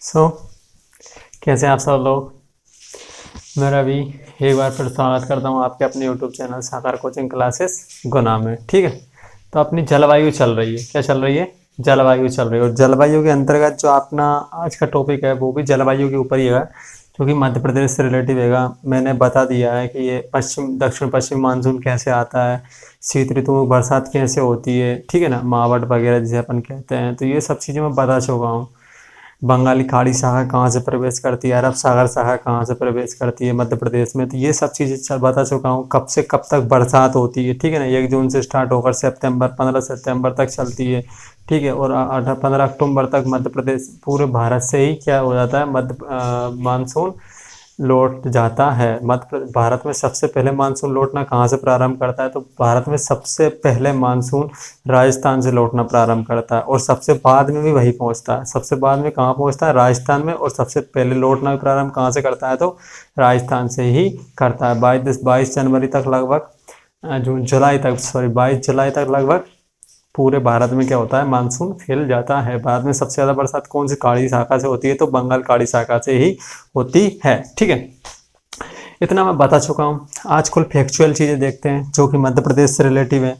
सो कैसे हैं आप सब लोग। मेरा भी एक बार फिर स्वागत करता हूँ आपके अपने यूट्यूब चैनल साकार कोचिंग क्लासेस गुना में। ठीक है, तो अपनी जलवायु चल रही है, क्या चल रही है? जलवायु चल रही है। और जलवायु के अंतर्गत जो अपना आज का टॉपिक है वो भी जलवायु के ऊपर ही है, क्योंकि मध्य प्रदेश से रिलेटिव है। मैंने बता दिया है कि ये दक्षिण पश्चिम मानसून कैसे आता है, शीत ऋतु में बरसात कैसे होती है, ठीक है ना, मावट वगैरह जिसे अपन कहते हैं, तो ये सब चीज़ें मैं बता चुका हूँ। बंगाली खाड़ी शाखा कहाँ से प्रवेश करती है, अरब सागर शाखा कहाँ से प्रवेश करती है मध्य प्रदेश में, तो ये सब चीज़ें बता चुका हूँ। कब से कब तक बरसात होती है, ठीक है ना, 1 जून से स्टार्ट होकर 15 सितंबर तक चलती है, ठीक है। और 15 अक्टूबर तक मध्य प्रदेश पूरे भारत से ही क्या हो जाता है, मानसून लौट जाता है। भारत में सबसे पहले मानसून लौटना कहाँ से प्रारंभ करता है, तो भारत में सबसे पहले मानसून राजस्थान से लौटना प्रारंभ करता है, और सबसे बाद में भी वही पहुँचता है। सबसे बाद में कहाँ पहुँचता है? राजस्थान में। और सबसे पहले लौटना भी प्रारंभ कहाँ से करता है, तो राजस्थान से ही करता है। 22 जनवरी तक लगभग, जून जुलाई तक, सॉरी 22 जुलाई तक लगभग पूरे भारत में क्या होता है, मानसून फैल जाता है। भारत में सबसे ज़्यादा बरसात कौन सी खाड़ी शाखा से होती है, तो बंगाल खाड़ी शाखा से ही होती है, ठीक है। इतना मैं बता चुका हूँ। आज कुल फैक्चुअल चीज़ें देखते हैं जो कि मध्य प्रदेश से रिलेटिव है,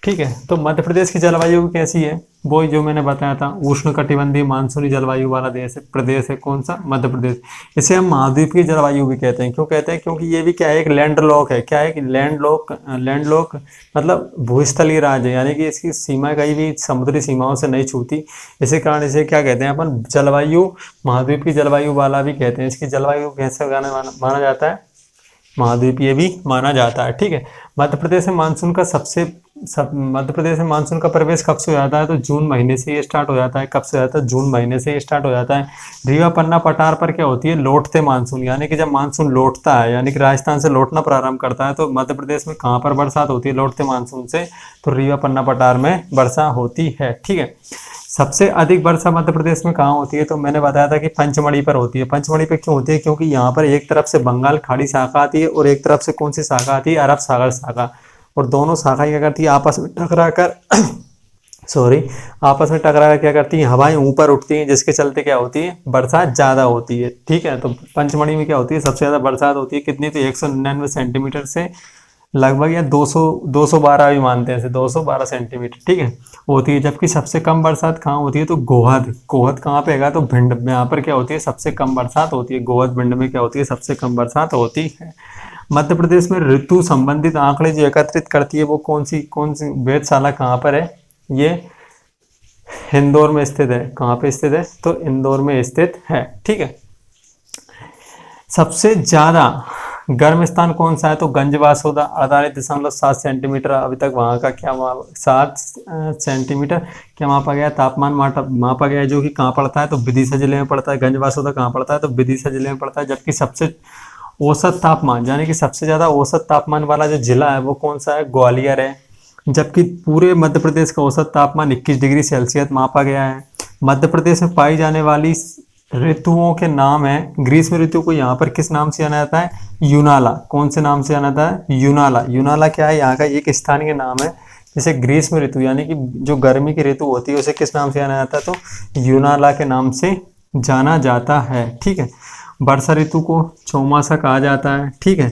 ठीक है। तो मध्य प्रदेश की जलवायु कैसी है, वो जो मैंने बताया था, उष्णकटिबंधीय मानसूनी जलवायु वाला प्रदेश है। कौन सा? मध्य प्रदेश। इसे हम महाद्वीपीय जलवायु भी कहते हैं। क्यों कहते हैं? क्योंकि ये भी क्या है, एक लैंडलॉक है। क्या है कि लैंडलॉक मतलब भूस्थलीय राज्य है, यानी कि इसकी सीमा कहीं भी समुद्री सीमाओं से नहीं छूती। इसी कारण इसे क्या कहते हैं अपन, जलवायु, महाद्वीप की जलवायु वाला भी कहते हैं। इसकी जलवायु कैसे माना जाता है, महाद्वीपीय भी माना जाता है, ठीक है। मध्य प्रदेश में मानसून का मध्य प्रदेश में मानसून का प्रवेश कब से हो जाता है, तो जून महीने से ये स्टार्ट हो जाता है। कब से हो जाता है? जून महीने से स्टार्ट हो जाता है। रीवा पन्ना पठार पर क्या होती है, लौटते मानसून, यानी कि जब मानसून लौटता है, यानी कि राजस्थान से लौटना प्रारंभ करता है, तो मध्य प्रदेश में कहाँ पर बरसात होती है लौटते मानसून से, तो रीवा पन्ना पठार में वर्षा होती है, ठीक है। सबसे अधिक वर्षा मध्य प्रदेश में कहाँ होती है, तो मैंने बताया था कि पंचमढ़ी पर होती है। पंचमढ़ी पे क्यों होती है? क्योंकि यहाँ पर एक तरफ से बंगाल खाड़ी शाखा आती है और एक तरफ से कौन सी शाखा आती है, अरब सागर शाखा। और दोनों शाखा क्या करती है, आपस में टकरा कर सॉरी आपस में टकरा कर क्या करती है, हवाएं ऊपर उठती हैं, जिसके चलते क्या होती है, बरसात ज़्यादा होती है, ठीक है। तो पंचमढ़ी में क्या होती है, सबसे ज़्यादा बरसात होती है। कितनी? तो 199 सेंटीमीटर से लगभग, या 212 भी मानते हैं इसे, 212 सेंटीमीटर, ठीक है, होती है। जबकि सबसे कम बरसात कहाँ होती है, तो गोहद कहाँ पे है, तो भिंड में। यहाँ पर क्या होती है, सबसे कम बरसात होती है। गोहद भिंड में क्या होती है, सबसे कम बरसात होती है। मध्य प्रदेश में ऋतु संबंधित आंकड़े जो एकत्रित करती है, वो कौन सी वेधशाला कहाँ पर है, ये इंदौर में स्थित है। कहाँ पे स्थित है, तो इंदौर में स्थित है, ठीक है। सबसे ज्यादा गर्म स्थान कौन सा है, तो गंजबासौदा, 48.7 सेंटीमीटर अभी तक वहाँ का क्या 7 सेंटीमीटर क्या मापा गया, तापमान मापा गया है, जो कि कहाँ पड़ता है, तो विदिशा जिले में पड़ता है। गंजबासौदा कहाँ पड़ता है, तो विदिशा जिले में पड़ता है। जबकि सबसे औसत तापमान, यानी कि सबसे ज़्यादा औसत तापमान वाला जो जिला है वो कौन सा है, ग्वालियर है। जबकि पूरे मध्य प्रदेश का औसत तापमान 21 डिग्री सेल्सियस मापा गया है। मध्य प्रदेश में पाई जाने वाली ऋतुओं के नाम है, ग्रीष्म ऋतु को यहाँ पर किस नाम से जाना जाता है, यूनाला। कौन से नाम से जाना जाता है, यूनाला। यूनाला क्या है, यहाँ का एक स्थानीय नाम है। जैसे ग्रीष्म ऋतु यानी कि जो गर्मी की ऋतु होती है उसे किस नाम से जाना जाता है, तो यूनाला के नाम से जाना जाता है, ठीक है। वर्षा ऋतु को चौमासा कहा जाता है, ठीक है।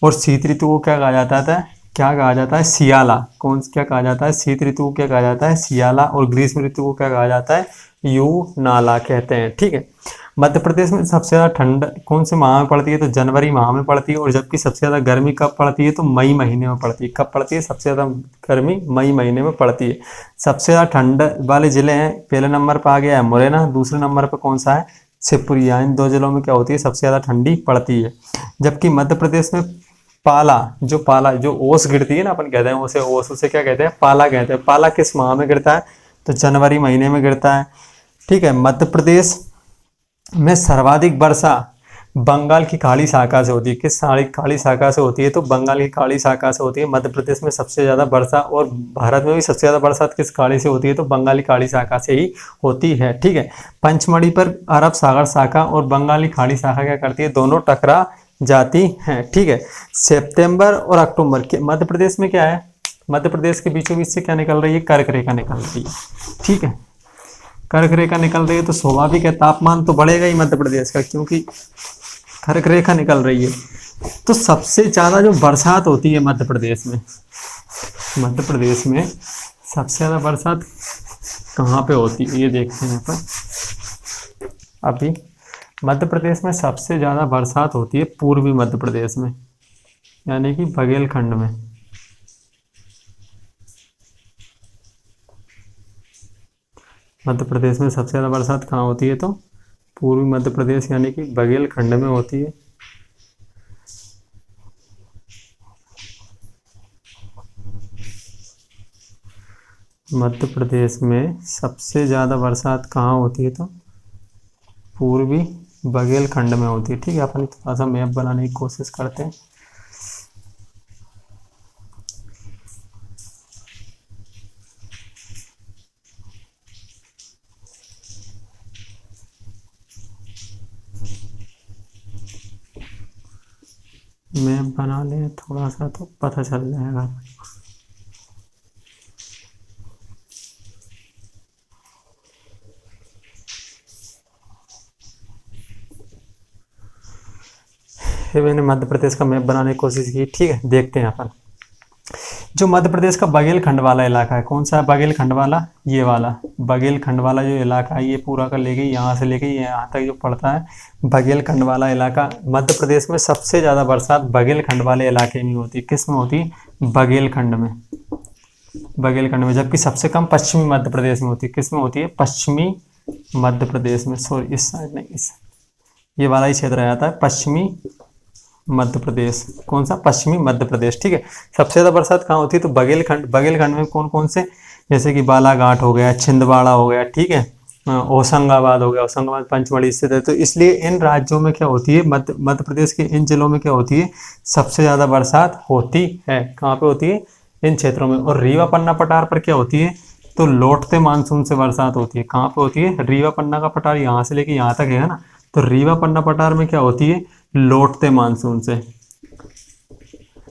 और शीत ऋतु को क्या कहा जाता है, क्या कहा जाता है, सियाला। क्या कहा जाता है, शीत ऋतु को क्या कहा जाता है, सियाला। और ग्रीष्म ऋतु को क्या कहा जाता है, यूनाला कहते हैं, ठीक है। मध्य प्रदेश में सबसे ज़्यादा ठंड कौन से माह में पड़ती है, तो जनवरी माह में पड़ती है। और जबकि सबसे ज़्यादा गर्मी कब पड़ती है, तो मई महीने में पड़ती है। कब पड़ती है सबसे ज़्यादा गर्मी, मई महीने में पड़ती है। सबसे ज़्यादा ठंड वाले ज़िले हैं, पहले नंबर पर आ गया है मुरैना, दूसरे नंबर पर कौन सा है, शिवपुरी। इन 2 जिलों में क्या होती है, सबसे ज़्यादा ठंडी पड़ती है। जबकि मध्य प्रदेश में पाला जो ओस गिरती है ना, अपन कहते हैं उसे ओस, उसे क्या कहते हैं, पाला कहते हैं। पाला किस माह में गिरता है, तो जनवरी महीने में गिरता है, ठीक है। मध्य प्रदेश में सर्वाधिक वर्षा बंगाल की खाड़ी शाखा से होती है। किस खाड़ी शाखा से होती है, तो बंगाल की खाड़ी शाखा से होती है। मध्य प्रदेश में सबसे ज़्यादा वर्षा, और भारत में भी सबसे ज़्यादा बरसात किस खाड़ी से होती है, तो बंगाली खाड़ी शाखा से ही होती है, ठीक है। पंचमढ़ी पर अरब सागर शाखा और बंगाली खाड़ी शाखा क्या करती है, दोनों टकरा जाती हैं, ठीक है। सितंबर और अक्टूबर के मध्य प्रदेश में क्या है, मध्य प्रदेश के बीचों बीच से क्या निकल रही है, कर्क रेखा निकल रही है, ठीक है। कर्क रेखा निकल रही है तो स्वाभाविक है तापमान तो बढ़ेगा ही मध्य प्रदेश का, क्योंकि कर्क रेखा निकल रही है। तो सबसे ज्यादा जो बरसात होती है मध्य प्रदेश में, मध्य प्रदेश में सबसे ज्यादा बरसात कहाँ पे होती है ये देखते हैं यहाँ पर। अभी मध्य प्रदेश में सबसे ज्यादा बरसात होती है पूर्वी मध्य प्रदेश में, यानी कि बघेलखंड में। मध्य प्रदेश में सबसे ज्यादा बरसात कहाँ होती है, तो पूर्वी मध्य प्रदेश यानी कि बघेलखंड में होती है। मध्य प्रदेश में सबसे ज़्यादा बरसात कहाँ होती है, तो पूर्वी बघेलखंड में होती है। ठीक है, अपन थोड़ा सा मैप बनाने की कोशिश करते हैं। मैप बना लें थोड़ा सा तो पता चल जाएगा। ये मैंने मध्य प्रदेश का मैप बनाने की कोशिश की। ठीक है, देखते हैं अपन। जो मध्य प्रदेश का बघेलखंड वाला इलाका है, कौन सा है बघेलखंड वाला, ये वाला बघेलखंड वाला जो इलाका है, ये पूरा का लेके यहाँ से लेके यहाँ तक जो पड़ता है बघेलखंड वाला इलाका, मध्य प्रदेश में सबसे ज़्यादा बरसात बघेलखंड वाले इलाके में होती है। किस में होती है, बघेलखंड में, बघेलखंड में। जबकि सबसे कम पश्चिमी मध्य प्रदेश में होती है। किस में होती है, पश्चिमी मध्य प्रदेश में। सॉरी, इस साइड नहीं, इस ये वाला ही क्षेत्र आ जाता है पश्चिमी मध्य प्रदेश। कौन सा, पश्चिमी मध्य प्रदेश। ठीक है, सबसे ज्यादा बरसात कहाँ होती है, तो बघेलखंड। बघेलखंड में कौन कौन से, जैसे कि बालाघाट हो गया, छिंदवाड़ा हो गया, ठीक है, होशंगाबाद हो गया, होशंगाबाद पंचमढ़ी स्थित है। तो इसलिए इन राज्यों में क्या होती है, मध्य प्रदेश के इन जिलों में क्या होती है, सबसे ज्यादा बरसात होती है। कहाँ पे होती है, इन क्षेत्रों में। और रीवा पन्ना पठार पर क्या होती है, तो लौटते मानसून से बरसात होती है। कहाँ पे होती है, रीवा पन्ना का पठार यहाँ से लेके यहाँ तक है ना, तो रीवा पन्ना पठार में क्या होती है, लौटते मानसून से।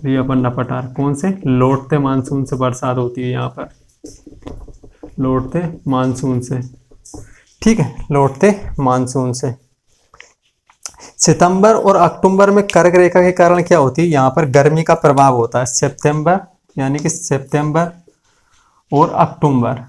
रीवा पन्ना पठार कौन से, लौटते मानसून से बरसात होती है यहाँ पर, लौटते मानसून से। ठीक है, लौटते मानसून से। सितंबर और अक्टूबर में कर्क रेखा के कारण क्या होती है, यहाँ पर गर्मी का प्रभाव होता है। सितंबर यानी कि सितंबर और अक्टूबर,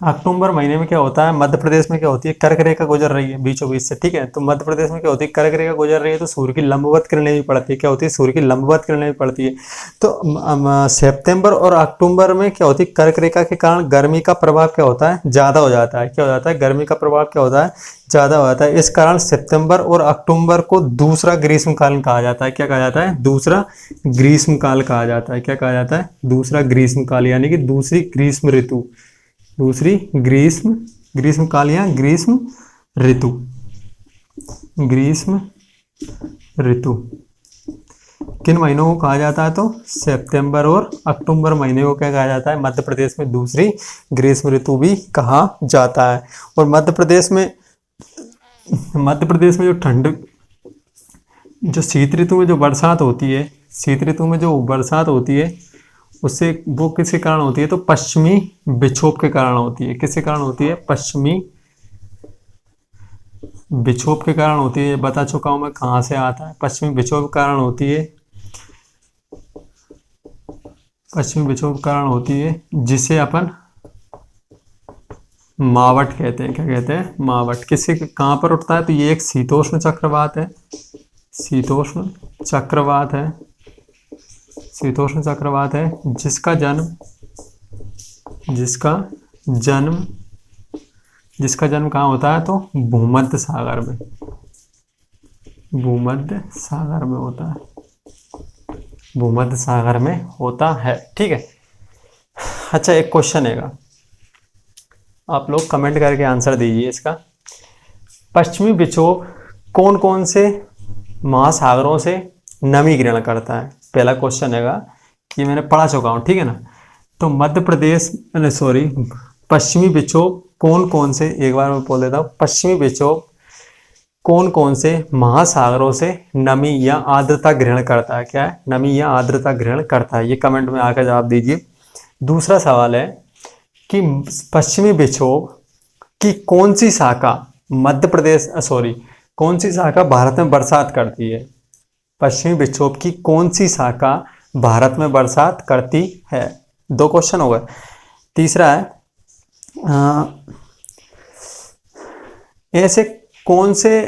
अक्टूबर महीने में क्या होता है, मध्य प्रदेश में क्या होती है, कर्क रेखा गुजर रही है बीचों बीच से। ठीक है, तो मध्य प्रदेश में क्या होती है, कर्क रेखा गुजर रही है तो सूर्य की लंबवत किरणें भी पड़ती है। क्या होती है, सूर्य की लंबवत किरणें भी पड़ती है। तो सितंबर और अक्टूबर में क्या होती है, कर्क रेखा के कारण गर्मी का प्रभाव क्या होता है, ज्यादा हो जाता है। क्या हो जाता है, गर्मी का प्रभाव क्या होता है, ज्यादा हो जाता है। इस कारण सितंबर और अक्टूबर को दूसरा ग्रीष्मकाल कहा जाता है। क्या कहा जाता है, दूसरा ग्रीष्मकाल कहा जाता है। क्या कहा जाता है, दूसरा ग्रीष्मकाल, यानी कि दूसरी ग्रीष्म ऋतु, दूसरी ग्रीष्मकाल या ग्रीष्म ऋतु, ग्रीष्म ऋतु। किन महीनों को कहा जाता है, तो सितंबर और अक्टूबर महीने को क्या कहा जाता है, मध्य प्रदेश में दूसरी ग्रीष्म ऋतु भी कहा जाता है। और मध्य प्रदेश में जो ठंड, जो शीत ऋतु में जो बरसात होती है, शीत ऋतु में जो बरसात होती है उससे वो किसके कारण होती है, तो पश्चिमी विक्षोभ के कारण होती है। किसके कारण होती है, पश्चिमी विक्षोभ के कारण होती है। बता चुका हूं मैं कहां से आता है, पश्चिमी विक्षोभ के कारण होती है, पश्चिमी विक्षोभ के कारण होती है, जिसे अपन मावट कहते हैं। क्या कहते हैं, मावट। किससे कहां पर उठता है, तो ये एक शीतोष्ण चक्रवात है, शीतोष्ण चक्रवात है, शीतोष्ण चक्रवात है, जिसका जन्म कहाँ होता है, तो भूमध्य सागर में, भूमध्य सागर में होता है, भूमध्य सागर में होता है। ठीक है, अच्छा एक क्वेश्चन है, आप लोग कमेंट करके आंसर दीजिए इसका। पश्चिमी विक्षोभ कौन कौन से महासागरों से नमी ग्रहण करता है, पहला क्वेश्चन है, ये मैंने पढ़ा चुका हूँ। ठीक है ना, तो मध्य प्रदेश, सॉरी, पश्चिमी विक्षोभ कौन कौन से, एक बार मैं बोल देता हूँ, पश्चिमी विक्षोभ कौन कौन से महासागरों से नमी या आर्द्रता ग्रहण करता है। क्या है, नमी या आर्द्रता ग्रहण करता है, ये कमेंट में आकर जवाब दीजिए। दूसरा सवाल है कि पश्चिमी विक्षोभ कि कौन सी शाखा मध्य प्रदेश कौन सी शाखा भारत में बरसात करती है? पश्चिमी विक्षोभ की कौन सी शाखा भारत में बरसात करती है? 2 क्वेश्चन हो गए। तीसरा है ऐसे कौन से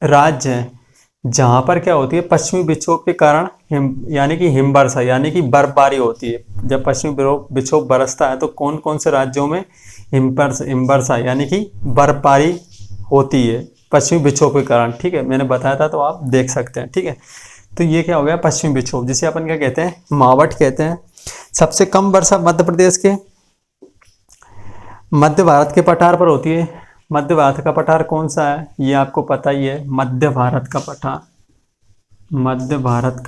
राज्य हैं जहां पर क्या होती है पश्चिमी विक्षोभ के कारण यानी कि हिमवर्षा यानी कि बर्फबारी होती है। जब पश्चिमी विक्षोभ बरसता है तो कौन कौन से राज्यों में हिमवर्षा यानी कि बर्फबारी होती है पश्चिमी विक्षोभ के कारण। ठीक है, मैंने बताया था तो आप देख सकते हैं। ठीक है, तो ये क्या हो गया पश्चिमी विक्षोभ, जिसे अपन क्या कहते हैं? मावठ कहते हैं। सबसे कम वर्षा मध्य प्रदेश के मध्य भारत के पठार पर होती है। मध्य भारत का पठार कौन सा है? ये आपको पता ही है, मध्य भारत का पठार। मध्य भारत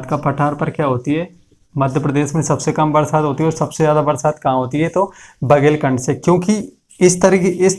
का पठार पर क्या होती है? मध्य प्रदेश में सबसे कम बरसात होती है। और सबसे ज़्यादा बरसात कहाँ होती है? तो बघेलखंड से, क्योंकि इस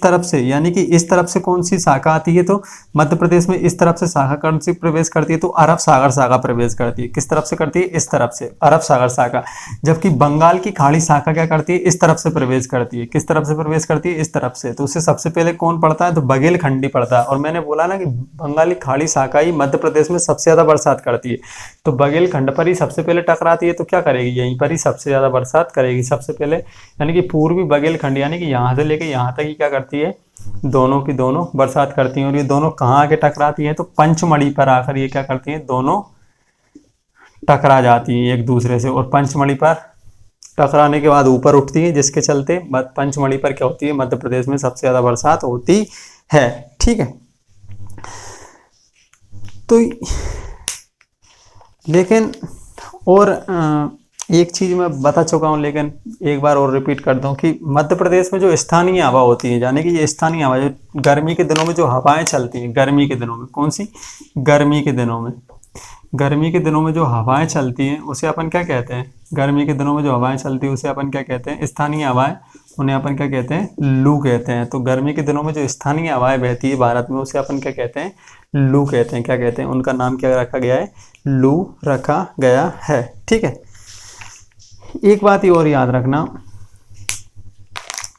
तरफ से यानी कि इस तरफ से कौन सी शाखा आती है? तो मध्य प्रदेश में इस तरफ से शाखा कौन सी प्रवेश करती है? तो अरब सागर शाखा प्रवेश करती है। किस तरफ से करती है? इस तरफ से, अरब सागर शाखा। जबकि बंगाल की खाड़ी शाखा क्या करती है? इस तरफ से प्रवेश करती है। किस तरफ से प्रवेश करती है? इस तरफ से। तो उससे सबसे पहले कौन पड़ता है? तो बघेलखंडी पड़ता है। और मैंने बोला ना कि बंगाली खाड़ी शाखा ही मध्य प्रदेश में सबसे ज्यादा बरसात करती है। तो बघेलखंड पर ही सबसे पहले टकराती है, तो क्या करेगी? यहीं पर ही सबसे ज्यादा बरसात करेगी सबसे पहले। यानी कि पूर्वी बघेलखंड यानी कि यहाँ से लेके यहाँ तक ही क्या करती है? दोनों की दोनों बरसात करती हैं। और ये दोनों कहाँ आके टकराती हैं? तो पंचमढ़ी पर आकर ये क्या करती हैं? दोनों टकरा जाती हैं एक दूसरे से। और पंचमढ़ी पर टकराने के बाद ऊपर उठती है, जिसके चलते पंचमढ़ी पर क्या होती है? मध्य प्रदेश में सबसे ज्यादा बरसात होती है। ठीक है, तो लेकिन और एक चीज मैं बता चुका हूँ, लेकिन एक बार और रिपीट कर दूं कि मध्य प्रदेश में जो स्थानीय हवा होती है, यानी कि ये स्थानीय हवा जो गर्मी के दिनों में जो हवाएं चलती हैं, गर्मी के दिनों में, कौन सी? गर्मी के दिनों में जो हवाएं चलती हैं उसे अपन क्या कहते हैं? गर्मी के दिनों में जो हवाएं चलती है उसे अपन क्या कहते हैं? स्थानीय हवाएं। उन्हें अपन क्या कहते हैं? लू कहते हैं। तो गर्मी के दिनों में जो स्थानीय हवाएं बहती है भारत में उसे अपन क्या कहते हैं? लू कहते हैं। क्या कहते हैं? उनका नाम क्या रखा गया है? लू रखा गया है। ठीक है, एक बात ये और याद रखना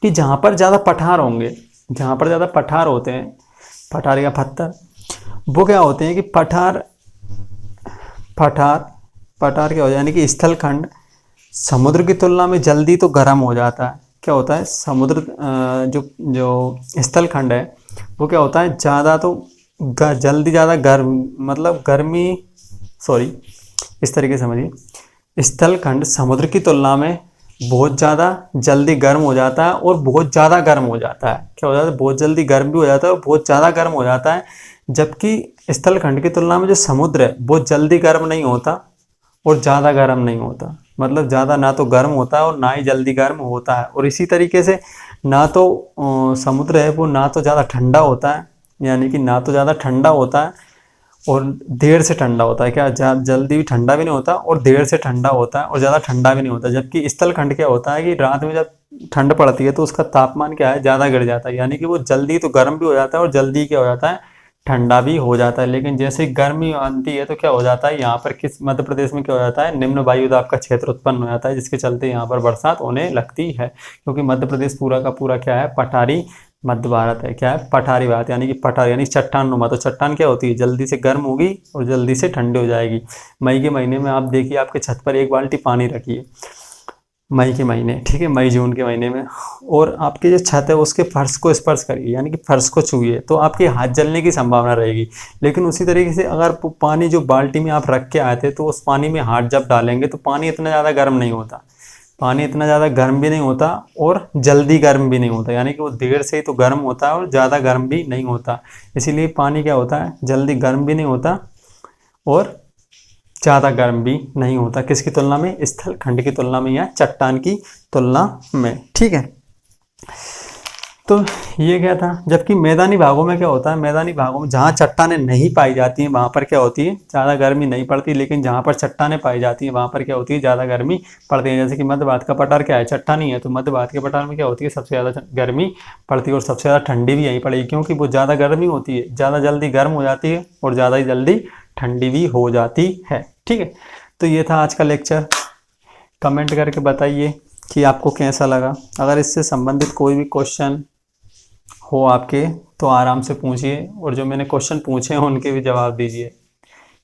कि जहां पर ज्यादा पठार होंगे, जहां पर ज्यादा पठार होते हैं, पठार या पत्थर, वो क्या होते हैं कि पठार क्या हो, यानी कि स्थलखंड समुद्र की तुलना में जल्दी तो गर्म हो जाता है। क्या होता है? समुद्र जो स्थलखंड है वो क्या होता है? ज़्यादा तो जल्दी ज़्यादा गर्म, मतलब गर्मी, इस तरीके से समझिए, स्थलखंड समुद्र की तुलना में बहुत ज़्यादा जल्दी गर्म हो जाता है और बहुत ज़्यादा गर्म हो जाता है। क्या हो जाता है? बहुत जल्दी गर्म भी हो जाता है और बहुत ज़्यादा गर्म हो जाता है। जबकि स्थलखंड की तुलना में जो समुद्र है बहुत जल्दी गर्म नहीं होता और ज़्यादा गर्म नहीं होता। मतलब ज़्यादा ना तो गर्म होता है और ना ही जल्दी गर्म होता है। और इसी तरीके से ना तो समुद्र है वो ना तो ज़्यादा ठंडा होता है, यानी कि ना तो ज़्यादा ठंडा होता है और देर से ठंडा होता है। क्या जल्दी भी ठंडा भी नहीं होता और देर से ठंडा होता है और ज़्यादा ठंडा भी नहीं होता। जबकि स्थलखंड क्या होता है कि रात में जब ठंड पड़ती है तो उसका तापमान क्या है? ज़्यादा गिर जाता है, यानी कि वो जल्दी तो गर्म भी हो जाता है और जल्दी क्या हो जाता है? ठंडा भी हो जाता है। लेकिन जैसे गर्मी आती है तो क्या हो जाता है? यहाँ पर मध्य प्रदेश में क्या हो जाता है? निम्न वायु दाब का क्षेत्र उत्पन्न हो जाता है, जिसके चलते यहाँ पर बरसात होने लगती है। क्योंकि मध्य प्रदेश पूरा का पूरा क्या है? पठारी मध्य भारत है। क्या है? पठारी भारत, यानी कि पठार यानी चट्टान नुमा। तो चट्टान क्या होती है? जल्दी से गर्म होगी और जल्दी से ठंडी हो जाएगी। मई के महीने में आप देखिए आपके छत पर एक बाल्टी पानी रखिए, मई के महीने, ठीक है, मई जून के महीने में, और आपकी जो छत है उसके फर्श को स्पर्श करिए, यानी कि फर्श को छुइए, तो आपके हाथ जलने की संभावना रहेगी। लेकिन उसी तरीके से अगर पानी जो बाल्टी में आप रख के आए थे तो उस पानी में हाथ जब डालेंगे तो पानी इतना ज़्यादा गर्म नहीं होता, पानी इतना ज़्यादा गर्म भी नहीं होता और जल्दी गर्म भी नहीं होता, यानी कि वो देर से ही तो गर्म होता है और ज़्यादा गर्म भी नहीं होता। इसीलिए पानी क्या होता है? जल्दी गर्म भी नहीं होता और ज़्यादा गर्म भी नहीं होता। किसकी तुलना में? स्थलखंड की तुलना में या चट्टान की तुलना में। ठीक है, तो ये क्या था। जबकि मैदानी भागों में क्या होता है? मैदानी भागों में जहाँ चट्टानें नहीं पाई जाती हैं वहाँ पर क्या होती है? ज़्यादा गर्मी नहीं पड़ती। लेकिन जहाँ पर चट्टानें पाई जाती हैं वहाँ पर क्या होती है? ज़्यादा गर्मी पड़ती है। जैसे कि मध्य भारत का पठार क्या है? चट्टानी है। तो मध्य भारत के पठार में क्या होती है? सबसे ज़्यादा गर्मी पड़ती है और सबसे ज़्यादा ठंडी भी यहीं पड़ेगी, क्योंकि वो ज़्यादा गर्मी होती है, ज़्यादा जल्दी गर्म हो जाती है और ज़्यादा ही जल्दी ठंडी भी हो जाती है। ठीक है, तो ये था आज का लेक्चर। कमेंट करके बताइए कि आपको कैसा लगा। अगर इससे संबंधित कोई भी क्वेश्चन हो आपके तो आराम से पूछिए, और जो मैंने क्वेश्चन पूछे हैं उनके भी जवाब दीजिए।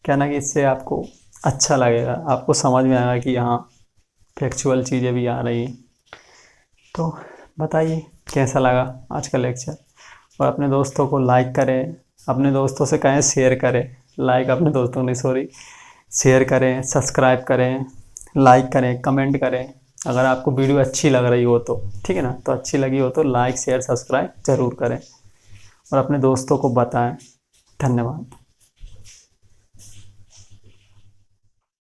क्या ना कि इससे आपको अच्छा लगेगा, आपको समझ में आएगा कि हाँ फैक्चुअल चीज़ें भी आ रही हैं। तो बताइए कैसा लगा आज का लेक्चर, और अपने दोस्तों को लाइक करें, अपने दोस्तों से कहें शेयर करें, लाइक अपने दोस्तों ने सॉरी शेयर करें, सब्सक्राइब करें, लाइक करें, कमेंट करें। अगर आपको वीडियो अच्छी लग रही हो तो ठीक है ना, तो अच्छी लगी हो तो लाइक शेयर सब्सक्राइब ज़रूर करें और अपने दोस्तों को बताएं। धन्यवाद।